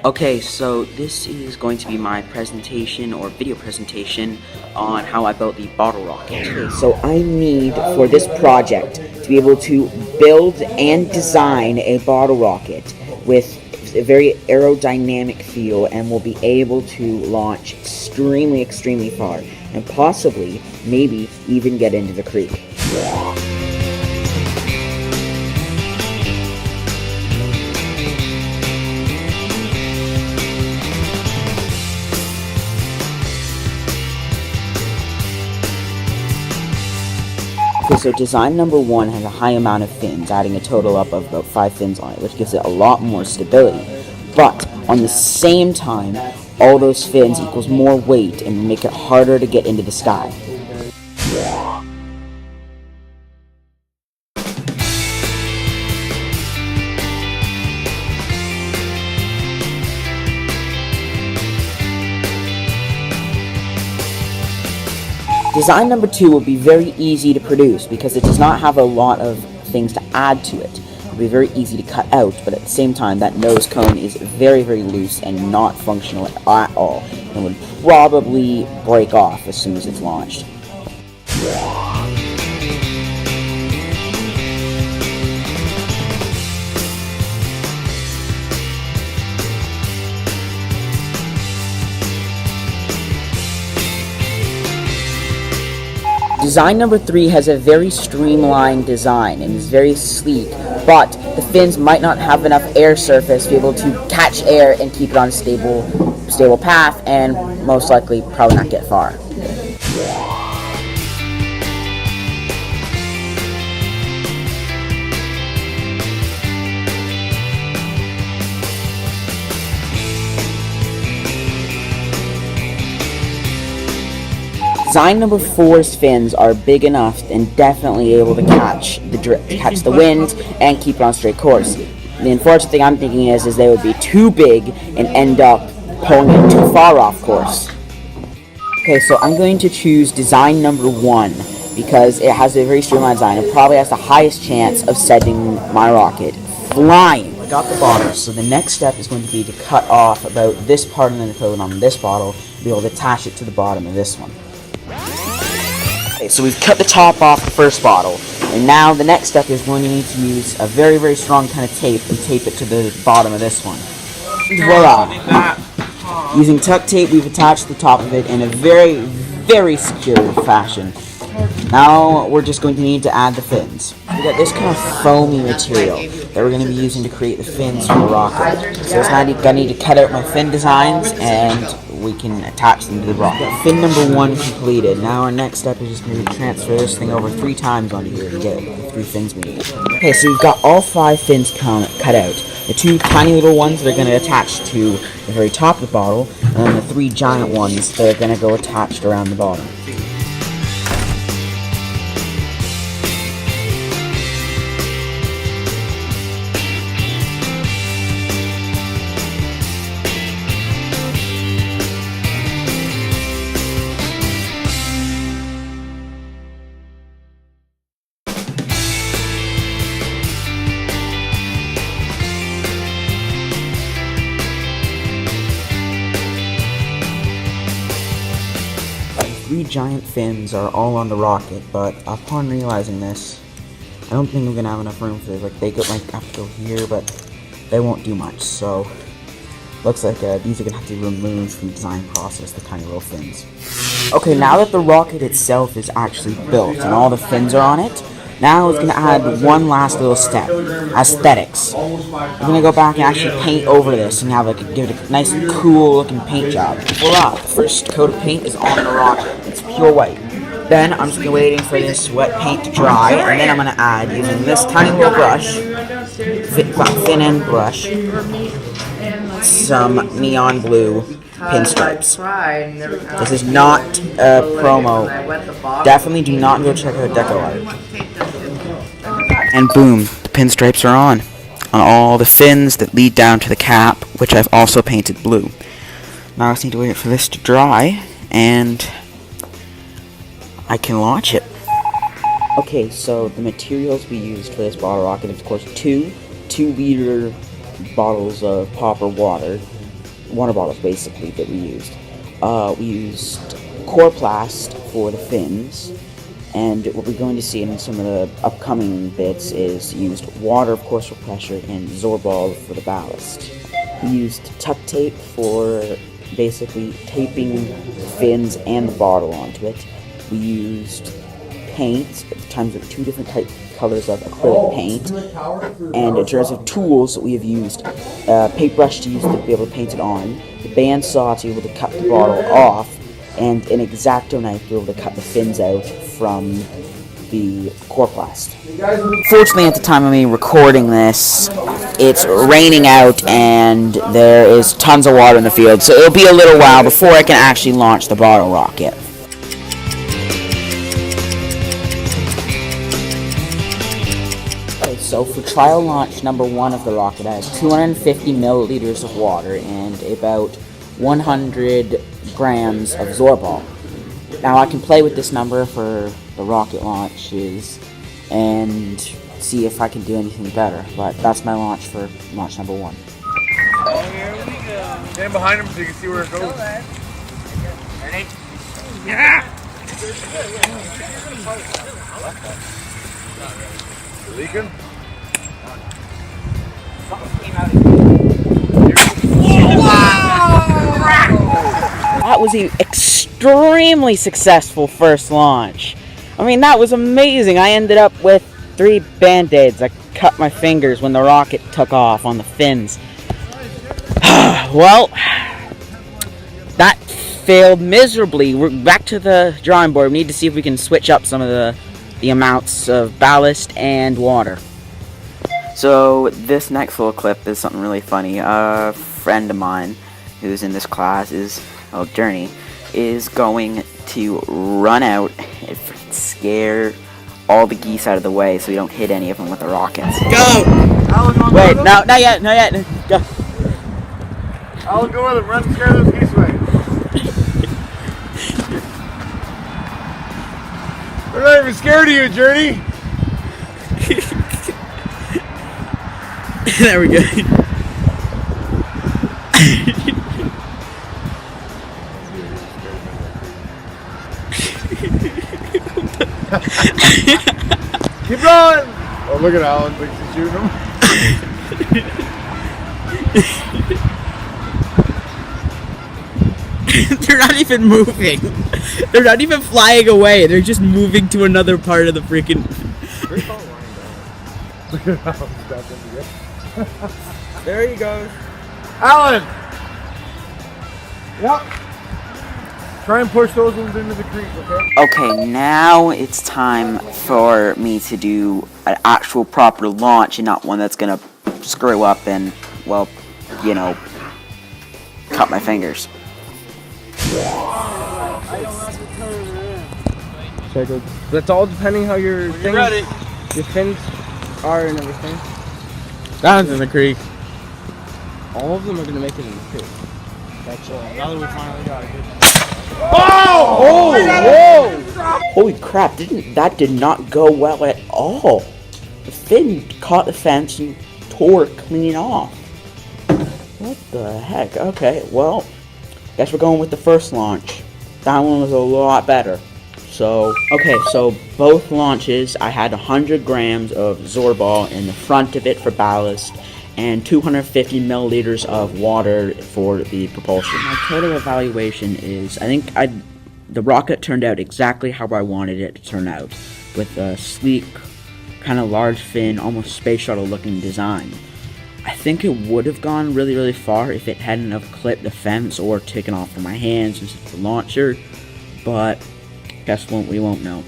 Okay, so this is going to be my presentation or video presentation on how I built the bottle rocket. Okay, so I need for this project to be able to build and design a bottle rocket with a very aerodynamic feel, and will be able to launch extremely far, and possibly, maybe, even get into the creek. Okay, so design number 1 has a high amount of fins, adding a total up of about 5 fins on it, which gives it a lot more stability. But, on the same time, all those fins equals more weight and make it harder to get into the sky. Design number 2 will be very easy to produce because it does not have a lot of things to add to it. It will be very easy to cut out, but at the same time that nose cone is very loose and not functional at all, and would probably break off as soon as it's launched. Design number 3 has a very streamlined design and is very sleek, but the fins might not have enough air surface to be able to catch air and keep it on a stable path, and most likely probably not get far. Design number 4's fins are big enough and definitely able to catch the wind and keep it on straight course. The unfortunate thing I'm thinking is they would be too big and end up pulling it too far off course. Okay, so I'm going to choose design number 1 because it has a very streamlined design and probably has the highest chance of setting my rocket flying. I got the bottle, so the next step is going to be to cut off about this part and then put it on this bottle and be able to attach it to the bottom of this one. Okay, so we've cut the top off the first bottle, and now the next step is going to need to use a very strong kind of tape and tape it to the bottom of this one. Voila! Using tuck tape, we've attached the top of it in a very secure fashion. Now we're just going to need to add the fins. We got this kind of foamy material that we're going to be using to create the fins for the rocket. So it's now going to need to cut out my fin designs and we can attach them to the rocket. Fin number 1 completed. Now our next step is just going to transfer this thing over 3 times onto here to get the 3 fins we need. Okay, so we've got all 5 fins cut out. The 2 tiny little ones that are going to attach to the very top of the bottle, and then the 3 giant ones that are going to go attached around the bottom. The 3 giant fins are all on the rocket, but upon realizing this, I don't think I'm going to have enough room for this. Like, they might have to go here, but they won't do much, so looks like these are going to have to be removed from the design process, the tiny little fins. Okay, now that the rocket itself is actually built and all the fins are on it, now it's going to add one last little step, aesthetics. We're going to go back and actually paint over this and give it a nice cool looking paint job. Voila, the first coat of paint is on the rocket. It's pure white. Then I'm just waiting for this wet paint to dry, and then I'm going to add, using this tiny little brush, thin end brush, some neon blue pinstripes. This is not a promo. Definitely do not go check out Deco Art. And boom, the pinstripes are on all the fins that lead down to the cap, which I've also painted blue. Now I just need to wait for this to dry, and I can launch it. Okay, so the materials we used for this bottle rocket is, of course, two 2-liter bottles of popper water, water bottles basically that we used. We used Coroplast for the fins, and what we're going to see in some of the upcoming bits is used water, of course, for pressure, and Zorball for the ballast. We used tuck tape for basically taping the fins and the bottle onto it. We used paint, at the times with 2 different colors of acrylic paint, and in terms of tools, we have used a paintbrush to use to be able to paint it on, the bandsaw to be able to cut the bottle off, and an X-Acto knife to be able to cut the fins out from the Coroplast. Fortunately, at the time of me recording this, it's raining out and there is tons of water in the field, so it'll be a little while before I can actually launch the bottle rocket. Okay, so for trial launch number 1 of the rocket, I have 250 milliliters of water and about 100 grams of Zorball. Now I can play with this number for the rocket launches and see if I can do anything better, but that's my launch for launch number 1. Oh, here we go. Stand behind him so you can see where it goes. Ready? Yeah! Leaking? That was an extremely successful first launch. I mean, that was amazing. I ended up with 3 band-aids. I cut my fingers when the rocket took off on the fins. Well, that failed miserably. We're back to the drawing board. We need to see if we can switch up some of the amounts of ballast and water. So this next little clip is something really funny. A friend of mine who's in this class Journey, is going to run out and freaking scare all the geese out of the way so we don't hit any of them with the rockets. Go! Wait, no, not yet, Go. I'll go with him. Run and scare those geese away. They're not even scared of you, Journey. There we go. Keep going! Oh, look at Alan. Thinks he's shooting him. They're not even moving. They're not even flying away. They're just moving to another part of the freaking... Look at Alan. Back in again. There he goes. Alan! Yep. Try and push those ones into the creek, okay? Okay, now it's time for me to do an actual proper launch and not one that's gonna screw up and, well, you know, cut my fingers. That's all depending how your fins are and everything. That one's in the creek. All of them are gonna make it in the creek. That's all. Now that we finally got it. Oh! Whoa! Holy crap, that did not go well at all. The fin caught the fence and tore it clean off. What the heck? Okay, well, guess we're going with the first launch. That one was a lot better. So both launches, I had 100 grams of Zorball in the front of it for ballast, and 250 milliliters of water for the propulsion. My total evaluation is, I think the rocket turned out exactly how I wanted it to turn out, with a sleek, kind of large fin, almost space shuttle looking design. I think it would have gone really, really far if it hadn't have clipped the fence or taken off from my hands since it's a launcher, but guess what, we won't know.